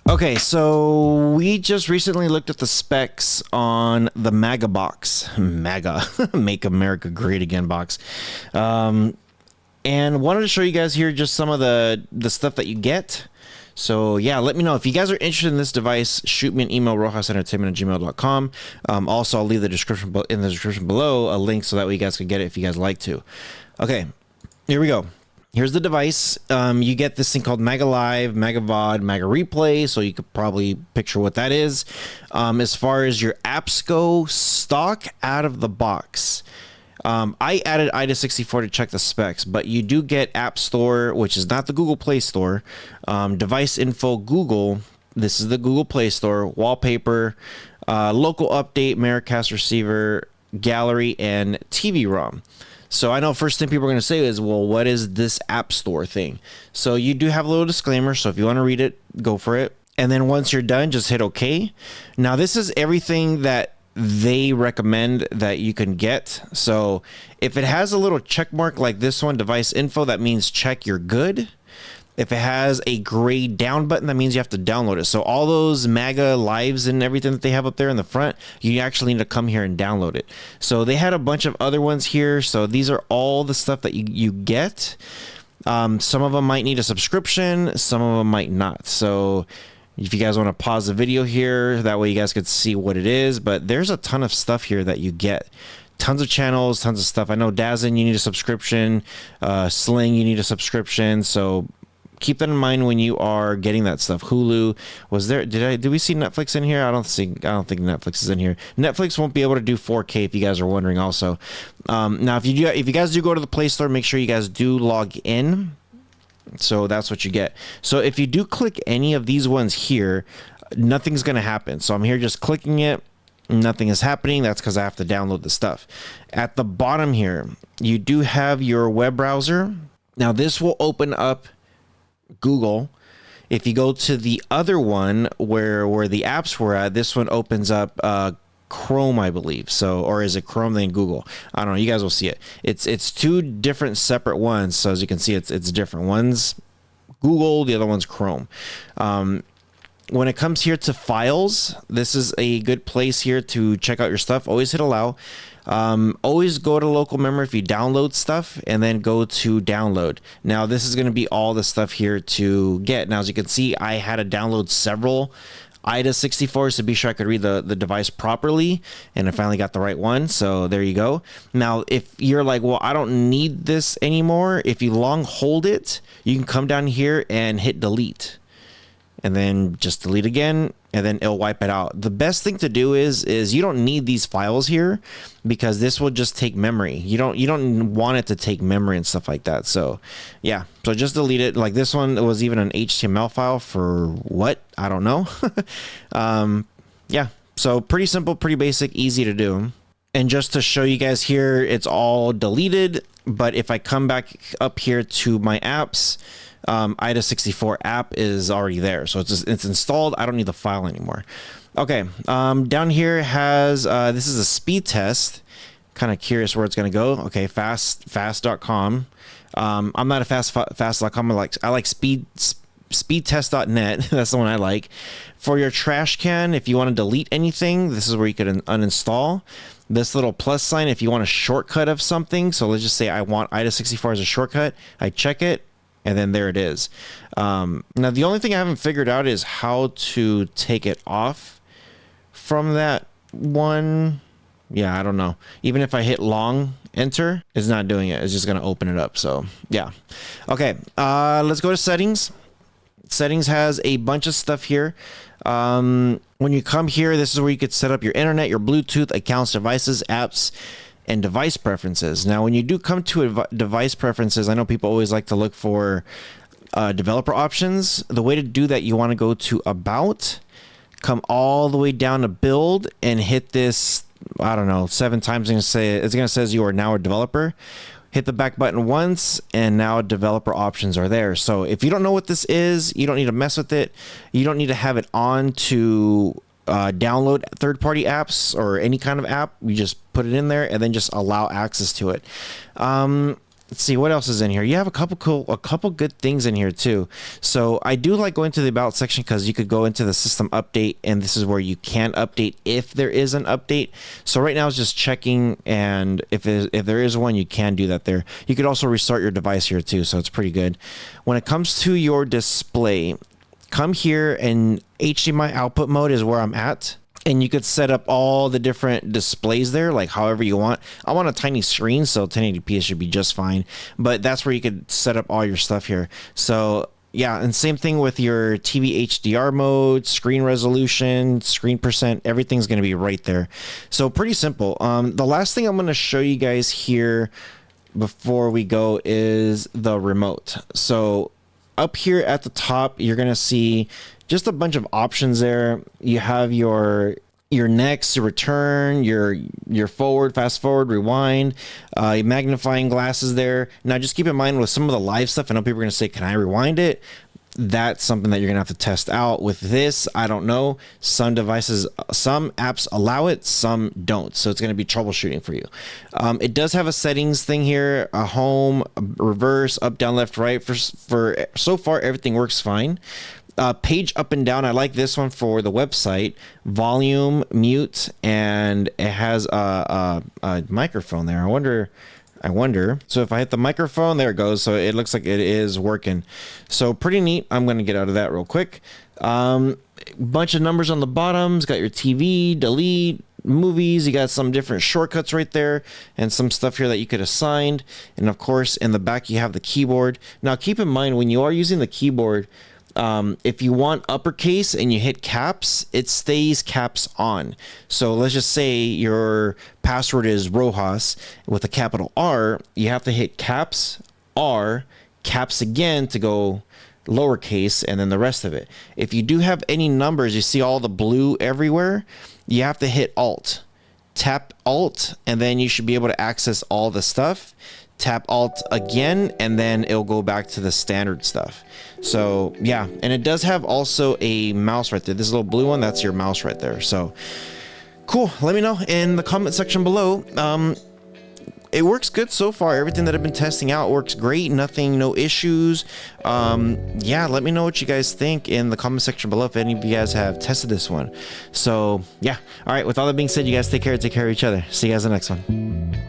Okay, so we just recently looked at the specs on the MagaBox. MAGA, Make America Great Again box. And wanted to show you guys here just some of the stuff that you get. So yeah, let me know if you guys are interested in this device. Shoot me an email, rohasentertainment@gmail.com. Also, I'll leave the description in the description below a link so that way you guys can get it if you guys like to. Okay, here we go. Here's the device. You get this thing called Maga Live, Maga VOD, Maga Replay, so you could probably picture what that is. As far as your apps go, stock out of the box. I added IDA64 to check the specs, but you do get App Store, which is not the Google Play Store, Device Info Google, this is the Google Play Store, Wallpaper, Local Update, Miracast Receiver, Gallery, and TV-ROM. So I know first thing people are going to say is, well, what is this App Store thing? So you do have a little disclaimer, so if you want to read it, go for it. And then once you're done, just hit OK. Now, this is everything that they recommend that you can get. So if it has a little check mark like this one, Device Info, that means check you're good. If it has a gray down button, that means you have to download it. So all those Maga Lives and everything that they have up there in the front, you actually need to come here and download it. So they had a bunch of other ones here. So these are all the stuff that you get. Some of them might need a subscription. Some of them might not. So if you guys want to pause the video here, that way you guys could see what it is. But there's a ton of stuff here that you get. Tons of channels, tons of stuff. I know Dazen, you need a subscription. Sling, you need a subscription. So keep that in mind when you are getting that stuff. Hulu was there. Did we see Netflix in here? I don't think Netflix is in here. Netflix won't be able to do 4K if you guys are wondering. Also, now if you guys do go to the Play Store, make sure you guys do log in. So that's what you get. So if you do click any of these ones here, nothing's gonna happen. So I'm here just clicking it. Nothing is happening. That's because I have to download the stuff. At the bottom here, you do have your web browser. Now this will open up Google. If you go to the other one where the apps were at, this one opens up Chrome, I believe. So, or is it Chrome then Google? I don't know. You guys will see it. It's two different separate ones. So as you can see, it's different. One's Google, the other one's Chrome. When it comes here to files, this is a good place here to check out your stuff. Always hit allow. Always go to local memory if you download stuff, and then go to download. Now this is going to be all the stuff here to get. Now as you can see, I had to download several IDA64s to be sure I could read the device properly, and I finally got the right one. So there you go. Now if you're like, well, I don't need this anymore, if you long hold it, you can come down here and hit delete, and then just delete again, and then it'll wipe it out. The best thing to do is you don't need these files here, because this will just take memory. You don't want it to take memory and stuff like that. So yeah, so just delete it. Like this one, it was even an HTML file for what? I don't know. Yeah, so pretty simple, pretty basic, easy to do. And just to show you guys here, it's all deleted. But if I come back up here to my apps, IDA64 app is already there, so it's installed. I don't need the file anymore. Okay, down here has this is a speed test. Kind of curious where it's going to go. Okay, fast.com. I'm not a fast.com. I like speedtest.net. That's the one I like. For your trash can, if you want to delete anything, this is where you could uninstall. This little plus sign if you want a shortcut of something. So let's just say I want IDA64 as a shortcut. I check it, and then there it is. Now, the only thing I haven't figured out is how to take it off from that one. Yeah, I don't know. Even if I hit long enter, it's not doing it. It's just going to open it up. So yeah. Okay, let's go to settings. Settings has a bunch of stuff here. When you come here, this is where you could set up your internet, your Bluetooth, accounts, devices, apps, and device preferences. Now, when you do come to device preferences, I know people always like to look for developer options. The way to do that, you want to go to About, come all the way down to Build, and hit this, I don't know, 7 times. It's going to say you are now a developer. Hit the back button once, and now developer options are there. So if you don't know what this is, you don't need to mess with it. You don't need to have it on to download third-party apps or any kind of app. You just put it in there and then just allow access to it. let's see what else is in here. You have a couple good things in here too. So I do like going to the about section because you could go into the system update, and this is where you can update if there is an update. So right now it's just checking, and if there is one, you can do that there. You could also restart your device here too, so it's pretty good. When it comes to your display, come here, and HDMI output mode is where I'm at. And you could set up all the different displays there, like however you want. I want a tiny screen, so 1080p should be just fine. But that's where you could set up all your stuff here. So yeah, and same thing with your TV HDR mode, screen resolution, screen percent, everything's going to be right there. So pretty simple. The last thing I'm going to show you guys here before we go is the remote. So up here at the top, you're going to see just a bunch of options there. You have your next, your return, your forward, fast forward, rewind, magnifying glasses there. Now just keep in mind with some of the live stuff, I know people are going to say, can I rewind it? That's something that you're gonna have to test out. With this, I don't know. Some devices, some apps allow it, some don't. So it's gonna be troubleshooting for you. It does have a settings thing here, a home, reverse, up, down, left, right. For so far, everything works fine. Page up and down. I like this one for the website. Volume, mute, and it has a microphone there. I wonder. So if I hit the microphone, there it goes. So it looks like it is working. So pretty neat. I'm going to get out of that real quick. Bunch of numbers on the bottom. It's got your TV, delete, movies. You got some different shortcuts right there and some stuff here that you could assign. And of course, in the back, you have the keyboard. Now, keep in mind when you are using the keyboard, if you want uppercase and you hit caps, it stays caps on. So let's just say your password is Rohas with a capital R. You have to hit caps, R, caps again to go lowercase, and then the rest of it. If you do have any numbers, you see all the blue everywhere, you have to hit Alt. Tap Alt, and then you should be able to access all the stuff. Tap Alt again, and then it'll go back to the standard stuff. So yeah, and it does have also a mouse right there. This little blue one, that's your mouse right there. So cool. Let me know in the comment section below. It works good so far. Everything that I've been testing out works great. Nothing, no issues. Yeah, let me know what you guys think in the comment section below if any of you guys have tested this one. So yeah, all right, with all that being said, you guys take care of each other. See you guys in the next one.